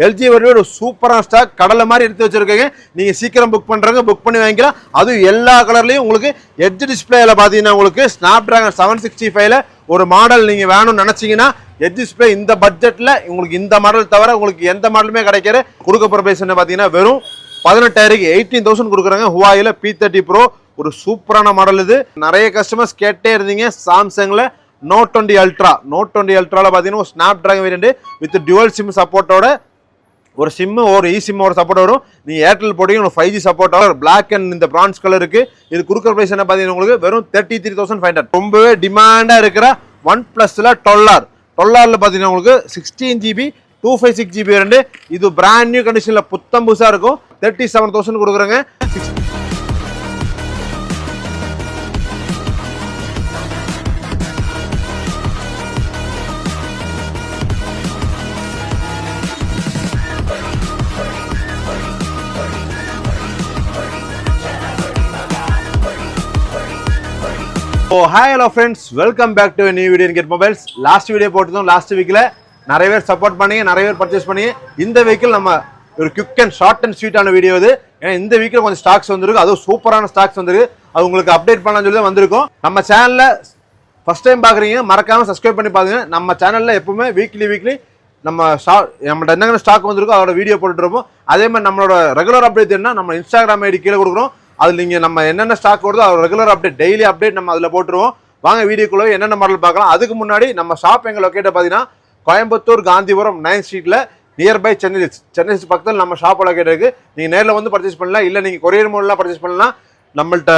LG வரையும் ஒரு சூப்பரான ஸ்டாக் கடலை மாதிரி எடுத்து வச்சிருக்கீங்க. நீங்கள் சீக்கிரம் புக் பண்ணுறங்க, புக் பண்ணி வாங்கிக்கலாம். அதுவும் எல்லா கலர்லையும் உங்களுக்கு எட்ஜ் டிஸ்பிளேல பார்த்தீங்கன்னா உங்களுக்கு ஸ்னாப்டிராகன் 765ல ஒரு மாடல் நீங்கள் வேணும்னு நினச்சிங்கன்னா எட்ஜ் டிஸ்பிளே இந்த பட்ஜெட்டில் உங்களுக்கு இந்த மாடல் தவிர உங்களுக்கு எந்த மாடலுமே கிடைக்கிற கொடுக்க போகிற பிரைஸ் என்ன பார்த்தீங்கன்னா வெறும் 18,000 18,000 கொடுக்குறாங்க. ஹுவாயில P30 Pro ஒரு சூப்பரான மாடல். இது நிறைய கஸ்டமர்ஸ் கேட்டே இருந்தீங்க. சாம்சங்ல Note 20 Ultra பார்த்தீங்கன்னா Snapdragon variant with dual sim சப்போர்ட்டோட ஒரு சிம் ஒரு இ சிம் ஒரு சப்போர்ட் வரும். நீங்கள் ஏர்டெல் போட்டீங்க 5G சப்போர்ட் வரும். பிளாக் அண்ட் இந்த பிரான்ஸ் கலர் இருக்கு. இது கொடுக்குற பிரைஸ் என்ன பார்த்தீங்கன்னா உங்களுக்கு வெறும் 33,500. ரொம்பவே டிமாண்டாக இருக்கிற OnePlusல 12R பார்த்தீங்கன்னா உங்களுக்கு 16GB 256GB வேரியண்ட். இது பிராண்ட் நியூ கண்டிஷனில் புத்தம் புதுசாக இருக்கும். 37,000 கொடுக்குறாங்க. Hi hello friends, welcome back to a new video in Get Mobiles. Last video போட்டதும் லாஸ்ட் வீக்ல நிறைய பேர் சப்போர்ட் பண்ணீங்க, நிறைய பேர் பர்ச்சேஸ் பண்ணீங்க. இந்த வீக்கில் நம்ம ஒரு குவிக் அண்ட் ஷார்ட் அண்ட் ஸ்வீட்டான வீடியோ இது. ஏன்னா இந்த வீக்கில் கொஞ்சம் ஸ்டாக்ஸ் வந்திருக்கு, அதுவும் சூப்பரான ஸ்டாக்ஸ் வந்திருக்கு. அது உங்களுக்கு அப்டேட் பண்ணலாம்னு சொல்லி தான் வந்திருக்கோம். நம்ம சேனலில் ஃபர்ஸ்ட் டைம் பார்க்குறீங்க, மறக்காமல் சப்ஸ்கிரைப் பண்ணி பாருங்க. நம்ம சேனலில் எப்பவுமே வீக்லி நம்மள்ட்ட என்னென்ன ஸ்டாக் வந்திருக்கோ அதோட வீடியோ போட்டுருப்போம். அதே மாதிரி நம்மளோட ரெகுலர் அப்டேட் என்ன நம்ம இன்ஸ்டாகிராம் ஐடி கீழே கொடுக்குறோம். அது நீங்கள் நம்ம என்னென்ன ஸ்டாக் வருதோ அதோட ரெகுலர் அப்டேட் டெய்லி அப்டேட் நம்ம அதில் போட்டுருவோம். வாங்க வீடியோக்குள்ளே என்னென்ன மாடல் பார்க்கலாம். அதுக்கு முன்னாடி நம்ம ஷாப் எங்கள் லொக்கேட்டை பார்த்தீங்கன்னா கோயம்புத்தூர் காந்திபுரம் 9th ஸ்ட்ரீட்டில் நியர்பை சென்னை பக்கத்தில் நம்ம ஷாப் லொக்கேட் இருக்குது. நீங்கள் நேரில் வந்து பர்ச்சேஸ் பண்ணலாம், இல்லை நீங்கள் கொரியர் மூலம்லாம் பர்ச்சேஸ் பண்ணலாம். நம்மள்ட்ட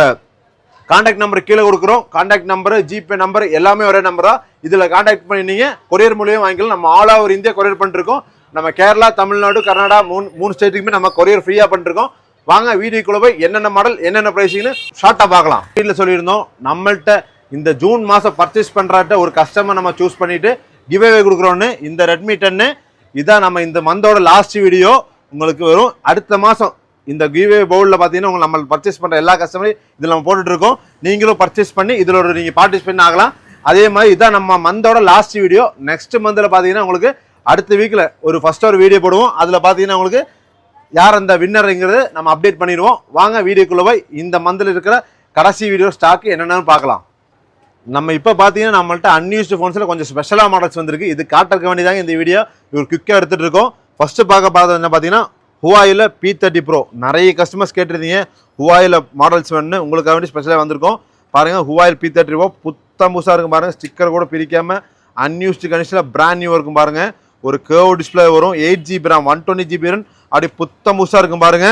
கான்டாக்ட் நம்பர் கீழே கொடுக்குறோம். கான்டாக்ட் நம்பர் ஜிபே நம்பர் எல்லாமே ஒரே நம்பர் தான். இதில் கான்டாக்ட் பண்ணி நீங்கள் கொரியர் மூலியம் வாங்கிக்கலாம். நம்ம ஆல் ஓவர் இந்தியா கொரியர் பண்ணிருக்கோம். நம்ம கேரளா, தமிழ்நாடு, கர்நாடகா மூணு ஸ்டேட்டுக்குமே நம்ம கொரியர் ஃப்ரீயாக பண்ணிருக்கோம். வாங்க வீடியோக்குள்ள போய் என்னென்ன மாடல் என்னென்ன பிரைஸிங்னு ஷார்ட்டாக பார்க்கலாம். வீட்டில் சொல்லியிருந்தோம் நம்மள்ட்ட இந்த ஜூன் மாதம் பர்ச்சேஸ் பண்ணுறாட்ட ஒரு கஸ்டமர் நம்ம சூஸ் பண்ணிட்டு கிவ் அவே கொடுக்குறோன்னு. இந்த Redmi 10 இதான் நம்ம இந்த மந்தோட லாஸ்ட் வீடியோ. உங்களுக்கு வரும் அடுத்த மாதம் இந்த கிவ் அவே பவுலில் பார்த்தீங்கன்னா உங்களுக்கு நம்ம பர்ச்சேஸ் பண்ணுற எல்லா கஸ்டமரையும் இதில் நம்ம போட்டுட்ருக்கோம். நீங்களும் பர்ச்சேஸ் பண்ணி இதில் ஒரு நீங்கள் பார்ட்டிசிபேட் ஆகலாம். அதே மாதிரி இதான் நம்ம மந்தோட லாஸ்ட் வீடியோ. நெக்ஸ்ட் மந்தில் பார்த்தீங்கன்னா உங்களுக்கு அடுத்த வீக்கில் ஒரு ஃபர்ஸ்ட் ஒரு வீடியோ போடுவோம். அதில் பார்த்தீங்கன்னா உங்களுக்கு யார் அந்த வின்னருங்கிறது நம்ம அப்டேட் பண்ணிடுவோம். வாங்க வீடியோக்குள்ள போய் இந்த மந்தில் இருக்கிற கடைசி வீடியோ ஸ்டாக் என்னென்னு பார்க்கலாம். நம்ம இப்போ பார்த்தீங்கன்னா நம்மள்ட்ட அன்யூஸ்டு ஃபோன்ஸில் கொஞ்சம் ஸ்பெஷலாக மாடல்ஸ் வந்திருக்கு. இது காட்டுறதுக்கு வேண்டியதாங்க இந்த வீடியோ ஒரு குவிக்காக எடுத்துகிட்டு இருக்கோம். ஃபஸ்ட்டு பார்த்தது என்ன பார்த்தீங்கன்னா ஹுவாயில P30 Pro. நிறைய கஸ்டமர்ஸ் கேட்டிருந்தீங்க ஹுவாயில மாடல்ஸ் வேணும்னு, உங்களுக்காக வேண்டி ஸ்பெஷலாக வந்திருக்கோம். பாருங்கள் ஹுவாயில் P30 Pro புத்தம் புதுசாக இருக்கும் பாருங்கள். ஸ்டிக்கர் கூட பிரிக்காமல் அன்யூஸ்டு கண்டிஷனில் பிராண்ட் நியூ இருக்கும் பாருங்கள். ஒரு கர்வ் டிஸ்பிளே வரும். 8GB RAM 120GB RAM அப்படி புத்தம் புதுசாக இருக்கும் பாருங்க.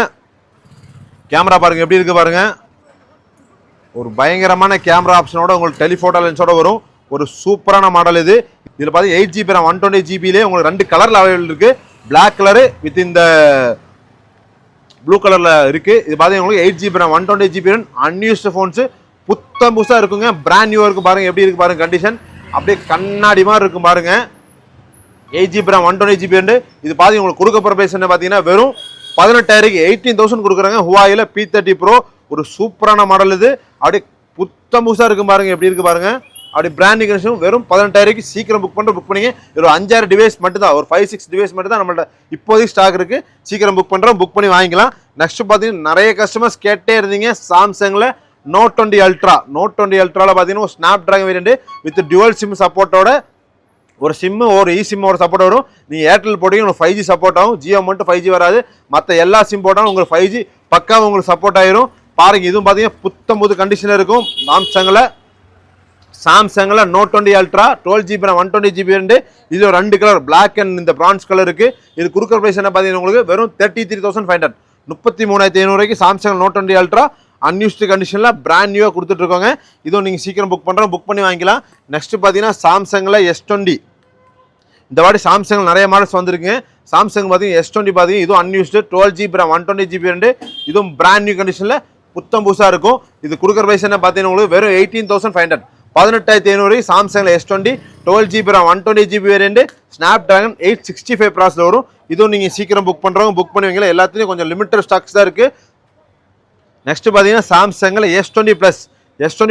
கேமரா பாருங்க எப்படி இருக்கு பாருங்க. ஒரு பயங்கரமான கேமரா ஆப்ஷனோட உங்களுக்கு டெலிஃபோட்டோ லென்ஸோட வரும். ஒரு சூப்பரான மாடல் இது. இதில் பார்த்தீங்கன்னா 8GB RAM 120GB உங்களுக்கு 2 கலரில் அவைலபிள் இருக்கு. பிளாக் கலரு வித் இந்த ப்ளூ கலரில் இருக்கு. இது பார்த்தீங்கன்னா உங்களுக்கு 8GB RAM 120GB RAM unused phones புத்தம் புதுசாக இருக்குங்க. பிராண்ட் நியூவாக இருக்கும் பாருங்க. எப்படி இருக்கு பாருங்க கண்டிஷன். அப்படியே கண்ணாடி மாதிரி இருக்கும் பாருங்க. 8GB RAM 120GB இது பாதி உங்களுக்கு கொடுக்க போகிற பிரைஸ் என்ன பார்த்தீங்கன்னா வெறும் 18,000 18,000 கொடுக்குறாங்க. ஹுவாயில P30 Pro ஒரு சூப்பரான மாடல் இது. அப்படியே புத்தம் புதுசாக இருக்கும் பாருங்க. எப்படி இருக்கு பாருங்க. அப்படி பிராண்ட் கண்டிஷன் வெறும் 18,000 சீக்கிரம் புக் பண்ணி ஒரு 5-6 டிவைஸ் மட்டும் தான், ஒரு 5-6 டிவைஸ் மட்டும் தான் நம்மள்ட்ட இப்போதைக்கு ஸ்டாக் இருக்கு. சீக்கிரம் புக் பண்ணி வாங்கிக்கலாம். நெக்ஸ்ட் பார்த்தீங்கன்னா நிறைய கஸ்டமர்ஸ் கேட்டே இருந்தீங்க சாம்சங்ல Note 20 Ultra பார்த்தீங்கன்னா Snapdragon variant with dual sim சப்போர்ட்டோட ஒரு சிம்மு ஒரு இ சிம் ஒரு சப்போர்ட் வரும். நீங்கள் ஏர்டெல் போட்டிங்க உங்களுக்கு 5G சப்போர்ட் ஆகும். ஜியோ மட்டும் 5G வராது. மற்ற எல்லா சிம் போட்டாலும் உங்களுக்கு 5G பக்காவும் உங்களுக்கு சப்போர்ட் ஆயிரும். பாருங்க இதுவும் பார்த்தீங்கன்னா புத்தம் புது கண்டிஷனில் இருக்கும். சாம்சங்கில் Note 20 Ultra 12GB RAM 120GB இது ஒரு 2 கலர் பிளாக் அண்ட் இந்த பிரான்ஸ் கலர் இருக்கு. இது கொடுக்குற பிரைஸ் என்ன பார்த்தீங்கன்னா உங்களுக்கு வெறும் 33,500 33,500 சாம்சங் Note 20 Ultra அன்யூஸ்டு கண்டிஷனில் பிராண்ட் நியூவாக கொடுத்துட்டு இருக்கோங்க. இதுவும் நீங்கள் சீக்கிரம் புக் பண்ணி வாங்கிக்கலாம். நெக்ஸ்ட் பார்த்தீங்கன்னா சாம்சங்கில் S20 இந்த வாட்டி சாம்சங் நிறைய மாடல்ஸ் வந்திருக்குங்க. சாம்சங் பார்த்தீங்கன்னா S20 பார்த்தீங்கன்னா இதுவும் அன்யூஸ்டு 12GB RAM 120GB இதுவும் பிராண்ட் நியூ கண்டிஷனில் புத்தம் புதுசாக இருக்கும். இது கொடுக்குற பிரைஸ் என்ன பார்த்தீங்கன்னா உங்களுக்கு வெறும் 18,500 18,500 சாம்சங்கில் S20 12GB RAM 120GB snap dragon 865 ப்ராசஸில் வரும். இதுவும் நீங்கள் சீக்கிரம் புக் பண்ணி வைங்களா. எல்லாத்துலேயும் கொஞ்சம் லிமிட்டட் ஸ்டாக்ஸ் தான் இருக்குது. நெக்ஸ்ட் பார்த்தீங்கன்னா சாம்சங்கில் S20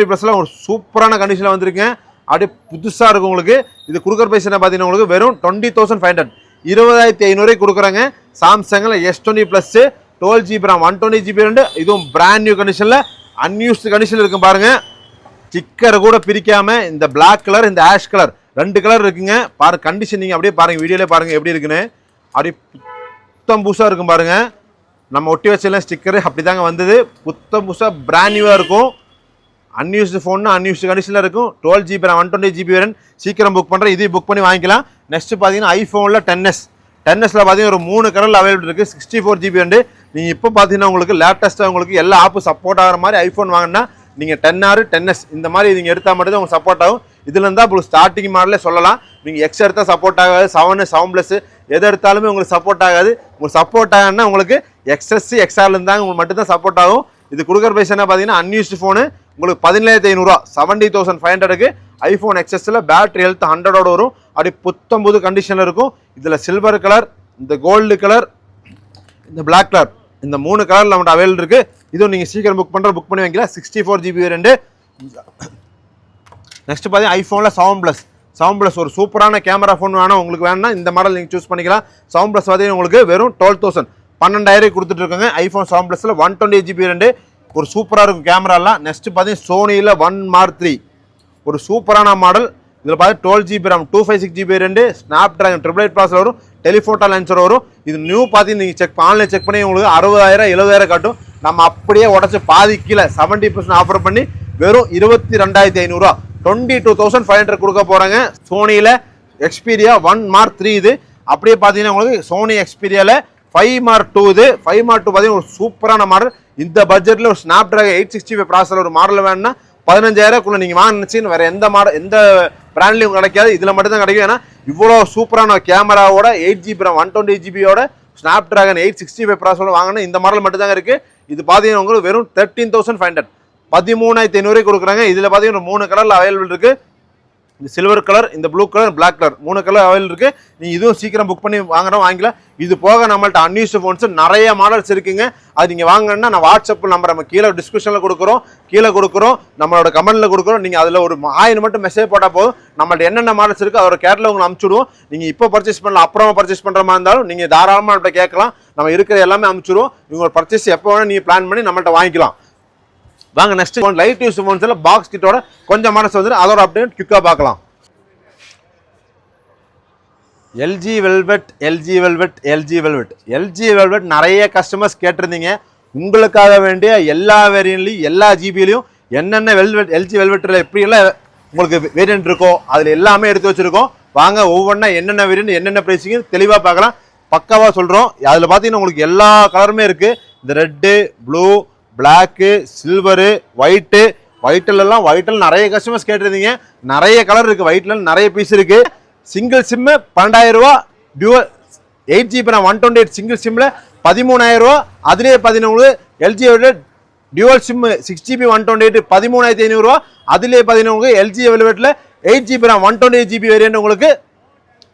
ப்ளஸ்லாம் ஒரு சூப்பரான கண்டிஷனில் வந்திருக்கேன். அப்படியே புதுசாக இருக்கும் உங்களுக்கு. இது கொடுக்குற பிரைஸ் என்ன பார்த்தீங்கன்னா உங்களுக்கு வெறும் 20,500 20,500 கொடுக்குறாங்க. சாம்சங்கில் S20 plus 12GB RAM 120GB ரெண்டு, இதுவும் பிராண்ட் நியூ கண்டிஷனில் அன்யூஸ்டு கண்டிஷனில் இருக்கும் பாருங்க. ஸ்டிக்கர் கூட பிரிக்காம இந்த பிளாக் கலர் இந்த ஆஷ் கலர் 2 கலர் இருக்குங்க. பாருங்க கண்டிஷன் நீங்கள் அப்படியே பாருங்க, வீடியோலே பாருங்க எப்படி இருக்குன்னு. அப்படியே புத்தம் புதுசாக இருக்கும் பாருங்க. நம்ம ஒட்டி வச்செல்லாம் ஸ்டிக்கரு அப்படி தாங்க வந்தது. புத்தம் புதுசாக பிராண்ட் நியூவாக இருக்கும். அன்யூஸ்டு ஃபோன்னா அன்யூஸ்டு கண்டிஷனில் இருக்கும். 12GB RAM 120GB variant. சீக்கிரம் புக் பண்ணுறேன், இதையும் புக் பண்ணி வாங்கிக்கலாம். நெக்ஸ்ட் பார்த்தீங்கன்னா ஐஃபோனில் 10s பார்த்தீங்கன்னா ஒரு 3 கலரில் அவைலபிள் இருக்குது. 64GB வேண்டு. நீங்கள் இப்போ பார்த்தீங்கன்னா உங்களுக்கு லேட்டஸ்ட்டாக உங்களுக்கு எல்லா ஆப்பும் சப்போர்ட் ஆகிற மாதிரி ஐஃபோன் வாங்கினா நீங்கள் 10R 10s இந்த மாதிரி நீங்கள் எடுத்தால் மட்டும் தான் உங்களுக்கு சப்போர்ட் ஆகும். இதில் இருந்தால் உங்களுக்கு ஸ்டார்டிங் மாடலே சொல்லலாம். நீங்கள் எக்ஸ் எடுத்தால் சப்போர்ட் ஆகாது, 7 ப்ளஸ் எது எடுத்தாலுமே உங்களுக்கு சப்போர்ட் ஆகாது. உங்களுக்கு சப்போர்ட் ஆகுன்னா உங்களுக்கு XS XR இருந்தாங்க உங்களுக்கு மட்டும் தான் சப்போர்ட் ஆகும். இது கொடுக்குற பிரைஸ் என்ன பார்த்தீங்கன்னா அன்யூஸ்டு ஃபோனு உங்களுக்கு 17,500 70,500க்கு ஐஃபோன் XSல பேட்டரி ஹெல்த் 100ஓட வரும். அப்படி புத்தம்புது கண்டிஷனில் இருக்கும். இதில் சில்வர் கலர், இந்த கோல்டு கலர், இந்த பிளாக் கலர், இந்த 3 கலரில் நம்மகிட்ட அவைலபிள் இருக்குது. இதுவும் நீங்கள் சீக்கிரம் புக் பண்ணி வாங்கிக்கலாம். 64GB variant. நெக்ஸ்ட் பார்த்தீங்கன்னா ஐஃபோனில் 7 ப்ளஸ் ஒரு சூப்பரான கேமரா ஃபோன் வேணும் உங்களுக்கு வேணும்னா இந்த மாடல் நீங்கள் சூஸ் பண்ணிக்கலாம். 7 ப்ளஸ் பார்த்தீங்கன்னா உங்களுக்கு வெறும் 12,000 12,000 கொடுத்துட்டு இருக்காங்க. ஐஃபோன் 7 ப்ளஸில் 128GB வேரியன்ட். ஒரு சூப்பராக இருக்கும் கேமராலாம். நெக்ஸ்ட் பார்த்தீங்கன்னா சோனியில் 1 Mark 3 ஒரு சூப்பரான மாடல். இதில் பார்த்தீங்கன்னா 12GB RAM 256GB variant. Snap dragon 888 processor வரும். டெலிஃபோட்டோ லென்சர் வரும். இது நியூ பார்த்தீங்கன்னா நீங்கள் ஆன்லைன் செக் பண்ணி உங்களுக்கு 60,000 70,000 காட்டும். நம்ம அப்படியே உடச்சி பாதி கீழே 70% ஆஃபர் பண்ணி வெறும் 22,500 22,500 கொடுக்க போகிறாங்க. சோனியில் எக்ஸ்பீரியா 1 Mark 3 இது. அப்படியே பார்த்தீங்கன்னா உங்களுக்கு சோனி எக்ஸ்பீரியாவில் 5 Mark 2 இது. 5 Mark 2 பார்த்தீங்கன்னா ஒரு சூப்பரான மாடல். இந்த பட்ஜெட்டில் ஒரு ஸ்னாப் டிராகன் 865 ப்ராசஸர் ஒரு மாடல் வேணும்னா 15,000க்குள்ள நீங்கள் வாங்க நினச்சின்னு வேறு எந்த மாடல் எந்த பிராண்ட்லையும் கிடைக்காது. இதில் மட்டும் தான் கிடைக்கும். ஏன்னா இவ்வளோ சூப்பரான கேமராவோட 8GB RAM 120GBயோட ஸ்னாப் டிராகன் 865 ப்ராசஸரோட வாங்கினா இந்த மாடல் மட்டும் தாங்க இருக்குது. இது பார்த்தீங்கன்னா உங்களுக்கு வெறும் 13,500 13,500 கொடுக்குறாங்க. இதில் பார்த்தீங்கன்னா 3 கலரில் அவைலபிள் இருக்குது. இந்த சில்வர் கலர், இந்த blue colour, black colour 3 colour available இருக்குது. நீங்கள் இதுவும் சீக்கிரம் புக் பண்ணி வாங்கிக்கலாம். இது போக நம்மள்ட்ட அன்யூஸ்டு ஃபோன்ஸ் நிறைய மாடல்ஸ் இருக்குங்க. அது நீங்கள் வாங்கினா நான் வாட்ஸ்அப் நம்பர் நம்ம கீழே டிஸ்கிரிப்ஷனில் கொடுக்குறோம், நம்மளோட கமெண்ட்டில் கொடுக்குறோம். நீங்கள் அதில் ஒரு 1000 மட்டும் மெசேஜ் போட்டால் போதும். நம்மள்ட்ட என்னென்ன மாடல்ஸ் இருக்குது அதோட கேட்டலாக் உங்களுக்கு அனுப்பிச்சுடுவோம். நீங்கள் இப்போ பர்ச்சேஸ் பண்ணலாம், அப்புறமா பர்ச்சேஸ் பண்ணுற மாதிரி இருந்தாலும் நீங்கள் தாராளமாக நம்மள்ட்ட கேட்கலாம். நம்ம இருக்கிற எல்லாமே அனுப்பிச்சுடுவோம். உங்களோட பர்ச்சேஸ் எப்போ வேணால் நீங்கள் பிளான் பண்ணி நம்மள்ட்ட வாங்கிக்கலாம். வாங்க நெக்ஸ்ட் லைட் யூஸ் ஃபோன்ஸில் பாக்ஸ் கிட்டோட கொஞ்சம் மாடல்ஸ் வந்து அதோட அப்டேட் குயிக்காக பார்க்கலாம். LG வெல்வெட் நிறைய கஸ்டமர்ஸ் கேட்டிருந்தீங்க. உங்களுக்காக வேண்டிய எல்லா வேரியன்ட்லையும் எல்லா ஜிபிலையும் என்னென்ன LG வெல்வெட்டில் எப்படியெல்லாம் உங்களுக்கு வேரியன்ட் இருக்கோ அதில் எல்லாமே எடுத்து வச்சுருக்கோம். வாங்க ஒவ்வொன்றா என்னென்ன வேரியன்ட் என்னென்ன ப்ரைஸிங்கு தெளிவாக பார்க்கலாம். பக்காவாக சொல்கிறோம். அதில் பார்த்தீங்கன்னா உங்களுக்கு எல்லா கலருமே இருக்குது. இந்த ரெட்டு, ப்ளூ, பிளாக்கு, சில்வரு, ஒயிட்டில் நிறைய கஸ்டமர்ஸ் கேட்டிருந்தீங்க. நிறைய கலர் இருக்குது. ஒயிட்டில் நிறைய பீஸ் இருக்குது. Single sim 12,000 dual 8GB RAM 128 single சிம்மில் 13,000. அதுலேயே பார்த்தீங்கன்னா LG டியூவல் சிம்மு 6GB 128 13,500. அதுலேயே பார்த்தீங்கன்னா LG வெல்வெட்டில் 8GB RAM 128GB variant உங்களுக்கு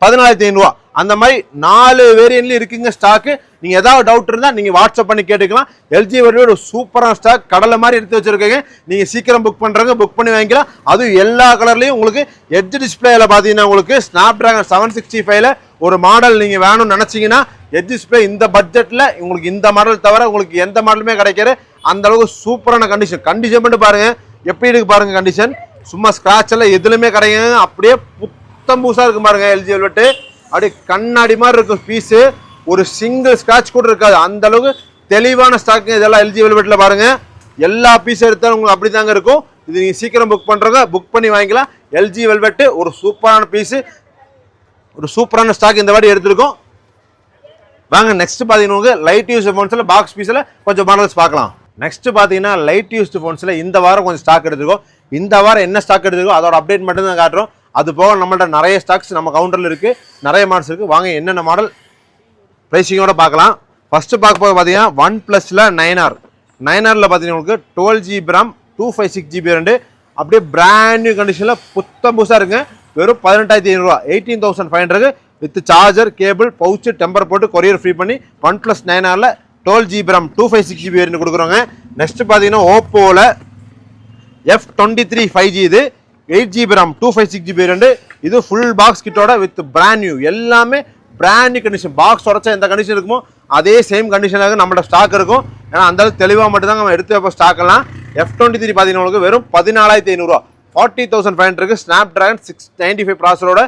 14,500. அந்த மாதிரி 4 வேரியன்ட்லையும் இருக்குங்க ஸ்டாக்கு. நீங்கள் ஏதாவது டவுட் இருந்தால் நீங்கள் வாட்ஸ்அப் பண்ணி கேட்டுக்கலாம். LG வெல்வெட் ஒரு சூப்பரான ஸ்டாக் கடலை மாதிரி எடுத்து வச்சுருக்கீங்க. நீங்கள் சீக்கிரம் புக் புக் பண்ணி வாங்கிக்கலாம். அதுவும் எல்லா கலர்லையும் உங்களுக்கு எட்ஜ் டிஸ்பிளேயில் பார்த்தீங்கன்னா உங்களுக்கு ஸ்னாப் டிராகன் 765ல ஒரு மாடல் நீங்கள் வேணும்னு நினச்சிங்கன்னா எட்ஜ் டிஸ்பிளே இந்த பட்ஜெட்டில் உங்களுக்கு இந்த மாடல் தவிர உங்களுக்கு எந்த மாடலுமே கிடைக்கிற அந்த அளவுக்கு சூப்பரான கண்டிஷன் மட்டும் பாருங்கள் எப்படி இருக்கு பாருங்கள். கண்டிஷன் சும்மா ஸ்க்ராட்ச் எல்லாம் எதுலையுமே கிடையாது. அப்படியே புத்தம் புதுசாக இருக்கும் பாருங்கள். LG வெல்வெட்டு அப்படியே கண்ணாடி மாதிரி இருக்கும் பீஸு. ஒரு சிங்கிள் ஸ்க்ராட்ச் கூட இருக்காது. அந்த அளவுக்கு தெளிவான ஸ்டாக் இதெல்லாம் LG வெல்வெட்டில் பாருங்கள். எல்லா பீஸும் எடுத்தாலும் உங்களுக்கு அப்படி தாங்க இருக்கும். இது நீங்கள் சீக்கிரம் புக் பண்ணி வாங்கிக்கலாம். LG வெல்வெட்டு ஒரு சூப்பரான பீஸு, ஒரு சூப்பரான ஸ்டாக் இந்த வாட்டி எடுத்துருக்கோம். வாங்க நெக்ஸ்ட் பார்த்தீங்கன்னா லைட் யூஸ் ஃபோன்ஸில் பாக்ஸ் பீஸில் கொஞ்சம் மாடல்ஸ் பார்க்கலாம். நெக்ஸ்ட் பார்த்தீங்கன்னா லைட் யூஸ்டு ஃபோன்ஸில் இந்த வாரம் கொஞ்சம் ஸ்டாக் எடுத்துருக்கோம். இந்த வாரம் என்ன ஸ்டாக் எடுத்துருக்கோம் அதோட அப்டேட் மட்டும் தான் காட்டுறோம். அது போக நம்மள்ட்ட நிறைய ஸ்டாக்ஸ் நம்ம கவுண்டரில் இருக்குது, நிறைய மாடல்ஸ் இருக்குது. வாங்க என்னென்ன மாடல் ப்ரைஸிங்கோட பார்க்கலாம். ஃபஸ்ட்டு பார்க்க போது பார்த்தீங்கன்னா OnePlusல 9R பார்த்தீங்கன்னா உங்களுக்கு 12GB RAM 256GB ரெண்டு அப்படியே பிராண்ட் நியூ கண்டிஷனில் புத்தம் புதுசாக இருக்குங்க. வெறும் 18,500 18,500 with charger, cable, pouch, temper போட்டு கொரியர் ஃப்ரீ பண்ணி OnePlus 9Rல 12GB RAM 256GB வேரியன்ட் கொடுக்குறோங்க. நெக்ஸ்ட் பார்த்தீங்கன்னா ஓப்போவில் F23 5G இது 8GB RAM 256GB வேரியன்ட். இது ஃபுல் பாக்ஸ் கிட்டோட வித் பிராண்ட் நியூ எல்லாமே பிராண்ட் நியூ கண்டிஷன். பாக்ஸ் உடச்சா எந்த கண்டிஷன் இருக்குமோ அதே சேம் கண்டிஷனாக நம்மளோட ஸ்டாக் இருக்கும். ஏன்னா அந்த அளவுக்கு தெளிவாக மட்டும் தான் நம்ம எடுத்து வைப்போம் ஸ்டாக் எல்லாம். F23 பார்த்தீங்கன்னா உங்களுக்கு வெறும் 14,500 40,500 snap dragon 695 ப்ராசரோட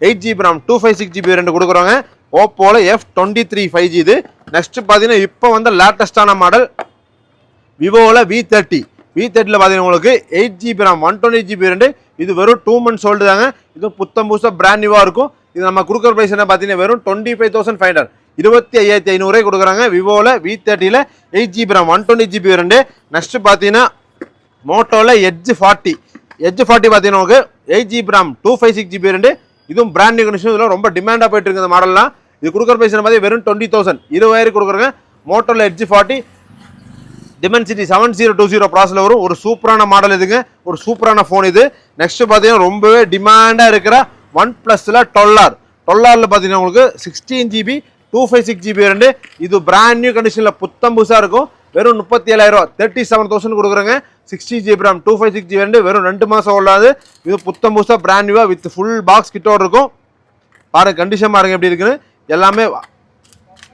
8GB RAM 256GB ரெண்டு கொடுக்குறோங்க. ஓப்போல F23 5G இது. நெக்ஸ்ட் பார்த்தீங்கன்னா இப்போ வந்து லேட்டஸ்டான மாடல் விவோவில் V30 பார்த்தீங்கன்னா உங்களுக்கு 8GB RAM 128GB ரெண்டு. இது வெறும் 2 months ஓல்டு தாங்க. இது புத்தம் புதுசாக பிராண்ட் நியூவாக இருக்கும். இது நம்ம கொடுக்குற ப்ரைஸ் என்ன பார்த்தீங்கன்னா வெறும் 25,500 25,500 கொடுக்குறாங்க. விவோவில் V30ல 8GB RAM 128GB ரெண்டு. நெக்ஸ்ட் பார்த்தீங்கன்னா மோட்டோவில் Edge 40 பார்த்தீங்கன்னா உங்களுக்கு 8GB RAM 256GB ரெண்டு. இதுவும் பிராண்ட் நியூ கண்டிஷன். இதெல்லாம் ரொம்ப டிமாண்டாக போயிட்டு இருக்கு இந்த மாடல்லாம். இது கொடுக்குற ப்ரைஸ் பார்த்தீங்கன்னா வெறும் 20,000 20,000 கொடுக்குறாங்க. மோட்டோவில் Edge 40 Dimensity 7020 ப்ராசஸில் வரும். ஒரு சூப்பரான மாடல் இதுங்க. ஒரு சூப்பரான ஃபோன் இது. நெக்ஸ்ட் பார்த்தீங்கன்னா ரொம்பவே டிமாண்டாக இருக்கிற OnePlusல 12R பார்த்தீங்கன்னா உங்களுக்கு 16GB 256GB ரெண்டு. இது பிராண்ட் நியூ கண்டிஷனில் புத்தம் புதுசாக இருக்கும். வெறும் 37,000 37,000 கொடுக்குறாங்க. 60GB RAM 256GB ரெண்டு. வெறும் 2 மாதம் ஓடாது. இது புத்தம் புதுசாக பிராண்ட் நியூவாக வித் ஃபுல் பாக்ஸ் கிட்டோட இருக்கும். பாருங்க கண்டிஷன் பாருங்க எப்படி இருக்குன்னு. எல்லாமே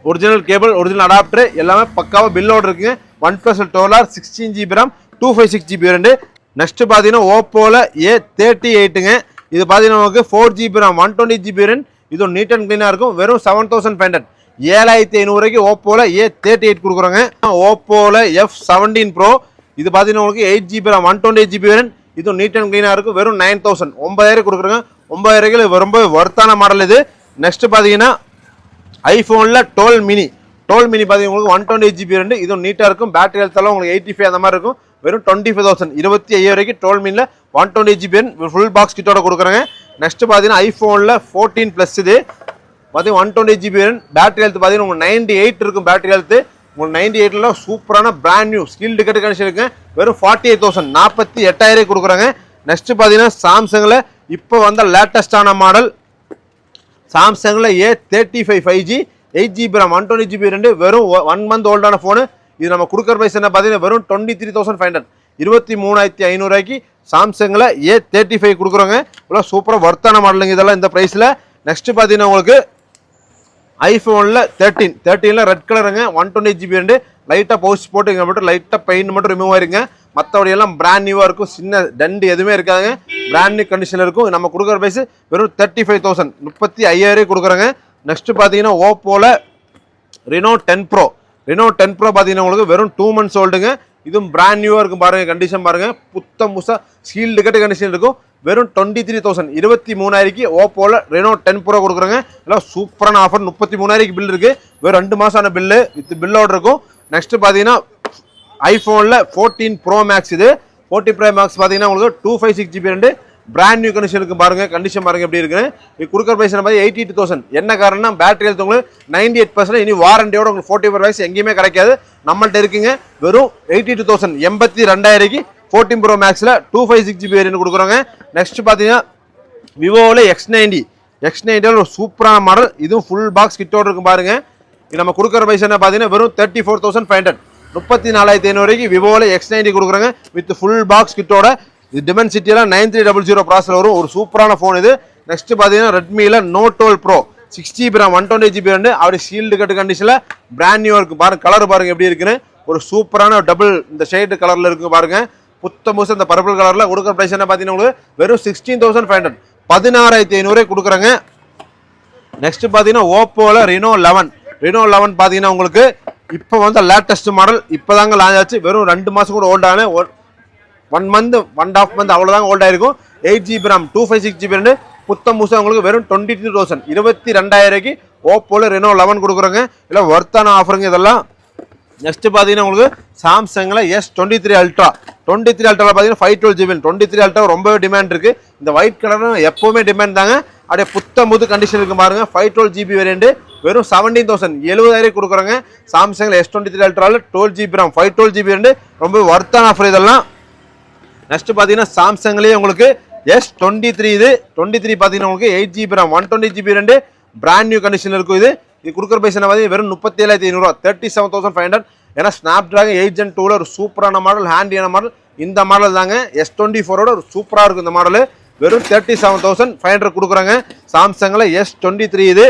ஒரிஜினல் கேபிள் ஒரிஜினல் அடாப்டர் எல்லாமே பக்காவாக பில்லோடு இருக்குங்க. OnePlus 12R 16GB RAM 256GB ரெண்டு. நெக்ஸ்ட் பார்த்தீங்கன்னா ஓப்போவில் A38ங்க. இது பார்த்தீங்கன்னா உங்களுக்கு 4GB RAM 120GB ரெண்டு. இது நீட் அண்ட் க்ளீனாக இருக்கும். வெறும் 7,500 7,500 ஓப்போவில் A38 கொடுக்குறாங்க. ஓப்போவில் F17 Pro இது பார்த்தீங்கன்னா உங்களுக்கு 8GB RAM 128GB ரெண்டு. இது நீட் அண்ட் க்ளீனாக இருக்கும். வெறும் 9,000 9,000 கொடுக்குறாங்க. 9,000 ரொம்ப ஒர்த்தான மாடல் இது. நெக்ஸ்ட் பார்த்தீங்கன்னா ஐஃபோனில் 12 mini பார்த்தீங்கன்னா உங்களுக்கு 128GB ரெண்டு. இதுவும் நீட்டாக இருக்கும். பேட்டரி ஹெல்த்தெல்லாம் உங்களுக்கு 85 அந்த மாதிரி இருக்கும். வெறும் 25,000 25,000 12 miniயில் 128GB ஃபுல் பாக்ஸ் கிட்டோட கொடுக்குறாங்க. நெக்ஸ்ட் பார்த்தீங்கன்னா ஐஃபோனில் 14 Plus இது பார்த்தீங்கன்னா 128GB பேட்டரி ஹெல்த் பார்த்தீங்கன்னா உங்களுக்கு 98 இருக்கும். பேட்டரி ஹெல்த்து உங்களுக்கு 98ல சூப்பரான brand new skill ticket condition இருக்கு. வெறும் 48,000 48,000 கொடுக்குறாங்க. நெக்ஸ்ட் பார்த்தீங்கன்னா சாம்சங்கில் இப்போ வந்த லேட்டஸ்டான மாடல் சாம்சங்கில் A35 5G 8GB RAM 120GB ரெண்டு. வெறும் 1 month ஓல்டான ஃபோனு. இது நம்ம கொடுக்குற ப்ரைஸ் என்ன பார்த்தீங்கன்னா வெறும் 23,500 23,500 சாம்சங்கில் A35 கொடுக்குறோங்க. இவ்வளோ சூப்பராக ஒர்த்தான மாடலுங்க இதெல்லாம் இந்த ப்ரைஸில். நெக்ஸ்ட் பார்த்தீங்கன்னா உங்களுக்கு ஐஃபோனில் 13ல ரெட் கலருங்க 128GB ரெண்டு. லைட்டாக பவுச் போட்டு இங்கே மட்டும் லைட்டாக பெயிண்ட் மட்டும் ரிமூவ் ஆயிருங்க. மற்றபடியெல்லாம் பிராண்ட் நியூவாக இருக்கும். சின்ன டண்டு எதுவுமே இருக்காதுங்க. பிராண்ட் நியூ கண்டிஷனில் இருக்கும். நம்ம கொடுக்குற ப்ரைஸ் வெறும் 35,000 35,000 கொடுக்குறாங்க. நெக்ஸ்ட் பார்த்தீங்கன்னா ஓப்போவில் Reno 10 Pro பார்த்தீங்கன்னா உங்களுக்கு வெறும் 2 months ஓல்டுங்க. இதுவும் பிராண்ட் நியூவாக இருக்கும். பாருங்கள் கண்டிஷன் பாருங்கள் புத்தம் புதுசாக ஸ்கீல் டிக்கெட் கண்டிஷன் இருக்கும். வெறும் 23,000 23,000 ஓப்போவில் Reno 10 Pro கொடுக்குறாங்க. எல்லாம் சூப்பரான ஆஃபர். 33,000 பில் இருக்குது. வெறும் 2 மாதமான பில்லு வித் பில்லோட இருக்கும். நெக்ஸ்ட் பார்த்தீங்கன்னா ஐஃபோனில் 14 Pro Max இது 14 Pro Max பார்த்தீங்கன்னா உங்களுக்கு 256GB ரெண்டு. பிராண்ட் நியூ கண்டிஷன் இருக்கு. பாருங்க கண்டிஷன் பாருங்க எப்படி இருக்குன்னு. இது கொடுக்குற ப்ரைஸ் நம்ம 82,000. என்ன காரணம்னா பேட்டரி ஹெல்த் உங்களுக்கு 98% இனி வாரண்டியோட உங்களுக்கு 44 hours எங்கேயுமே கிடைக்காது. நம்மள்ட்ட இருக்குங்க. வெறும் 82,000 82,000 14 Pro Maxல 256GB வேரியன்ட் கொடுக்குறாங்க. நெக்ஸ்ட் பார்த்தீங்கன்னா விவோவில் X90 ஒரு சூப்பரான மாடல். இதுவும் ஃபுல் பாக்ஸ் கிட்டோட இருக்கும். பாருங்க இது நம்ம கொடுக்குற ப்ரைஸ் என்ன பார்த்தீங்கன்னா வெறும் 34,500 34,500 விவோவில் X90 கொடுக்குறாங்க வித் ஃபுல் பாக்ஸ் கிட்டோட. இது டிமென்சிட்டியில் 9300 ப்ராசஸில் வரும். ஒரு சூப்பரான ஃபோன் இது. நெக்ஸ்ட் பார்த்தீங்கன்னா ரெட்மியில் Note 12 Pro 6GB RAM 128GB ரெண்டு. அப்படி ஷீல்டு கட்டு கண்டிஷனில் பிராண்ட் நியூ இருக்குது. பாருங்க கலர் பாருங்க எப்படி இருக்குன்னு. ஒரு சூப்பரான டபுள் இந்த ஷேடு கலரில் இருக்குது. பாருங்க புத்த முசு இந்த பர்பிள் கலரில் கொடுக்குற ப்ரைஸ் என்ன பார்த்தீங்கன்னா உங்களுக்கு வெறும் 16,500 16,500 கொடுக்குறாங்க. நெக்ஸ்ட் பார்த்தீங்கன்னா ஓப்போவில் Reno 11 பார்த்தீங்கன்னா உங்களுக்கு இப்போ வந்து லேட்டஸ்ட் மாடல் இப்போ தாங்க லான்ச் ஆச்சு. வெறும் 2 மாதம் கூட ஓல்டான 1 month 1.5 month அவ்வளோதாங்க ஓல்ட் ஆயிருக்கும். 8GB RAM 256GB ரெண்டு. புத்தம் புதுசாக உங்களுக்கு வெறும் 22,000 22,000 ஓப்போவில் Reno 11 கொடுக்குறாங்க. இல்லை ஒர்த்தான ஆஃபருங்க இதெல்லாம். நெக்ஸ்ட் பார்த்தீங்கன்னா உங்களுக்கு சாம்சங்கில் S23 Ultra பார்த்தீங்கன்னா 512GB 23 Ultra ரொம்பவே டிமாண்ட் இருக்குது. இந்த ஒயிட் கலரும் எப்போவுமே டிமாண்ட் தாங்க. அப்படியே புத்தம் புது கண்டிஷன் இருக்குது. பாருங்கள் 512GB வேரியண்ட் வெறும் 17,000 70,000 கொடுக்குறாங்க. சாம்சங்கில் S23 Ultraவில் 12GB RAM 512GB ரெண்டு. ரொம்ப ஒர்த்தான ஆஃபர் இதெல்லாம். நெக்ஸ்ட் பார்த்தீங்கன்னா சாம்சங்லேயே உங்களுக்கு S23 இது 23 பார்த்தீங்கன்னா உங்களுக்கு 8GB RAM 120GB ரெண்டு. பிராண்ட் நியூ கண்டிஷனில் இருக்கும். இது கொடுக்குற பைசா பார்த்தீங்கன்னா வெறும் 37,500 37,500. ஏன்னா ஸ்னாப் டிராகன் 8 Gen 2ல ஒரு சூப்பரான மாடல் ஹேண்டியான மாடல் இந்த மாடல் தாங்க. S24ஓட ஒரு சூப்பராக இருக்கும் இந்த மாடல். வெறும் 37,500 கொடுக்குறாங்க. சாம்சங்கில் S23 இது.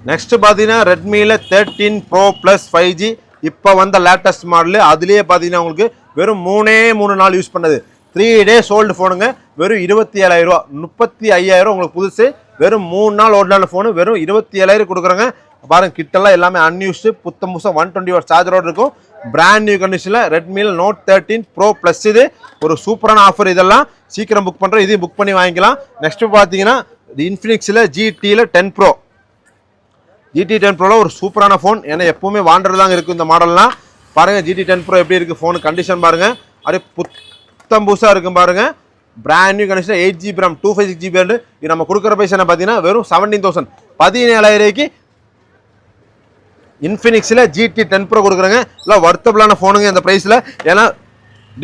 நெக்ஸ்ட் பார்த்தீங்கன்னா ரெட்மியில் 13 ப்ரோ ப்ளஸ் 5G இப்போ வந்த லேட்டஸ்ட் மாடலு. அதுலேயே பார்த்தீங்கன்னா உங்களுக்கு வெறும் 3 நாள் யூஸ் பண்ணது 3 days ஓல்டு ஃபோனுங்க. வெறும் 27,000 ரூபா, 35,000 உங்களுக்கு புதுசு. வெறும் 3 நாள் ஓல்டான ஃபோனு வெறும் 27,000 கொடுக்குறாங்க. பாருங்க கிட்டெல்லாம் எல்லாமே அன்யூஸ்டு புத்தம் புதுசாக 120 வாட் சார்ஜரோடு இருக்கும். பிராண்ட் நியூ கண்டிஷனில் ரெட்மியில் Note 13 ப்ரோ ப்ளஸ். இது ஒரு சூப்பரான ஆஃபர். இதெல்லாம் சீக்கிரம் புக் பண்ணுறோம், இதையும் புக் பண்ணி வாங்கிக்கலாம். நெக்ஸ்ட் பார்த்தீங்கன்னா இன்ஃபினிக்ஸில் GT-ல 10 ப்ரோ, GT10 ப்ரோல ஒரு சூப்பரான ஃபோன். ஏன்னா எப்பவுமே வாண்டர் தாங்க இருக்கும் இந்த மாடல்லாம். பாருங்க GT10 ப்ரோ எப்படி இருக்கு ஃபோன் கண்டிஷன் பாருங்க, அப்படியே புத்தம் புதுசாக இருக்கும் பாருங்க. Brand new condition 8GB RAM 256GB. இது நம்ம கொடுக்குற பைசா என்ன பார்த்தீங்கன்னா வெறும் 17,000, 17,000 இன்ஃபினிக்ஸில் GT10 ப்ரோ கொடுக்குறாங்க. இல்லை வர்த்தபிளான ஃபோனுங்க இந்த ப்ரைஸில். ஏன்னா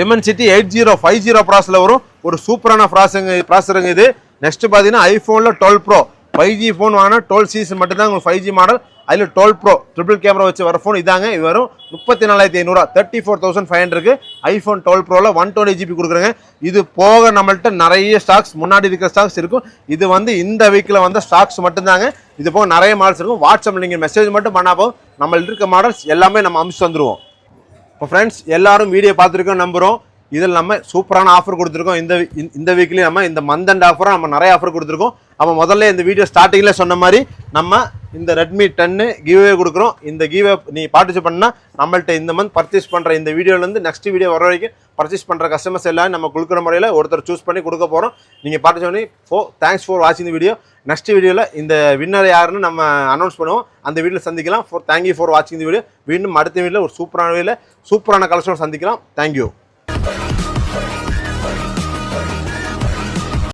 Dimensity 8050 ப்ராசஸில் வரும் ஒரு சூப்பரான ப்ராசஸருங்க இது. நெக்ஸ்ட் பார்த்தீங்கன்னா ஐஃபோனில் 12 ப்ரோ 5G ஃபோன் வாங்கினா 12 சீசன் மட்டும்தான் உங்களுக்கு 5G மாடல். அதில் 12 ப்ரோ ட்ரிபிள் கேமரா வச்சு வர ஃபோன் இதாங்க. இது வரும் 34,500, 34,500 ஐஃபோன் 12 ப்ரோவில் 120GB கொடுக்குறாங்க. இது போக நம்மள்ட்ட நிறைய ஸ்டாக்ஸ் முன்னாடி இருக்கிற ஸ்டாக்ஸ் இருக்கும். இது வந்து இந்த வீக்கில் வந்த ஸ்டாக்ஸ் மட்டும்தாங்க. இது போக நிறைய மாடல்ஸ் இருக்கும். வாட்ஸ்அப்பில் நீங்கள் மெசேஜ் மட்டும் பண்ணா போதும், நம்மள்ட்ட இருக்க மாடல்ஸ் எல்லாமே நம்ம அனுப்பிச்சு வந்துடுவோம். இப்போ ஃப்ரெண்ட்ஸ் எல்லாரும் வீடியோ பார்த்துருக்கோம் நம்புகிறோம். இதில் நம்ம சூப்பரான ஆஃபர் கொடுத்துருக்கோம். இந்த வீக்லேயும் நம்ம இந்த மந்த் அண்ட் ஆஃபராக நம்ம நிறைய ஆஃபர் கொடுத்துருக்கோம். நம்ம முதல்ல இந்த வீடியோ ஸ்டார்டிங்கில் சொன்ன மாதிரி நம்ம இந்த ரெட்மி 10 கிவ்வே கொடுக்குறோம். இந்த கிவ்வே நீ பார்ட்டிசிபேட் பண்ணால் நம்மள்ட்ட இந்த மந்த் பர்ச்சேஸ் பண்ணுற இந்த வீடியோலேருந்து நெக்ஸ்ட் வீடியோ வர வரைக்கும் பர்ச்சேஸ் பண்ணுற கஸ்டமர்ஸ் எல்லாம் நம்ம கொடுக்குற முறையில் ஒருத்தர் சூஸ் பண்ணி கொடுக்க போகிறோம். நீங்கள் பார்ட்டிசிபேட் பண்ணி தேங்க்ஸ் ஃபார் வாட்சிங் இந்த வீடியோ. நெக்ஸ்ட் வீடியோவில் இந்த வின்னர் யாருன்னு நம்ம அனௌன்ஸ் பண்ணுவோம். அந்த வீடியோவில் சந்திக்கலாம். தேங்க்யூ ஃபார் வாட்சிங் இந்த வீடியோ. மீண்டும் அடுத்த வீடியோவில் ஒரு சூப்பரான கலெக்ஷன் சந்திக்கலாம். தேங்க்யூ.